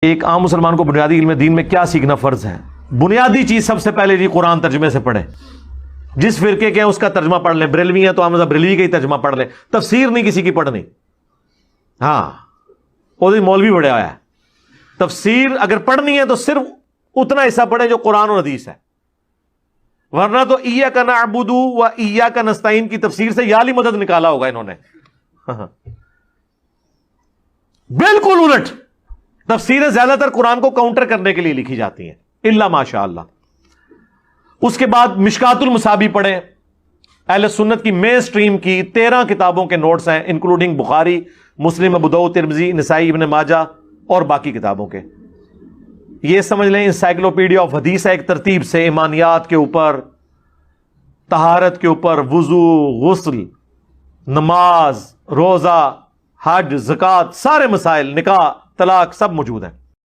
ایک عام مسلمان کو بنیادی علم دین میں کیا سیکھنا فرض ہے؟ بنیادی چیز سب سے پہلے جی قرآن ترجمے سے پڑھیں. جس فرقے کے ہیں اس کا ترجمہ پڑھ لیں. بریلوی ہیں تو ہم بریلوی کا ہی ترجمہ پڑھ لیں. تفسیر نہیں کسی کی پڑھنی. ہاں وہ مولوی بڑھیا ہوا ہے. تفسیر اگر پڑھنی ہے تو صرف اتنا حصہ پڑھیں جو قرآن و حدیث ہے. ورنہ تو ایاک نعبد و ایاک نستعین کی تفسیر سے یا لی مدد نکالا ہوگا انہوں نے. بالکل الٹ. تفسیریں زیادہ تر قرآن کو کاؤنٹر کرنے کے لیے لکھی جاتی ہیں الا ماشاء اللہ. اس کے بعد مشکات المصابیح پڑھیں. اہل سنت کی مین سٹریم کی 13 کتابوں کے نوٹس ہیں انکلوڈنگ بخاری، مسلم، ابو داؤد، ترمذی، نسائی، ابن ماجہ اور باقی کتابوں کے. یہ سمجھ لیں انسائکلوپیڈیا آف حدیث ہے ایک ترتیب سے. ایمانیات کے اوپر، طہارت کے اوپر، وضو، غسل، نماز، روزہ، حج، زکوٰۃ، سارے مسائل، نکاح، طلاق، سب موجود ہیں.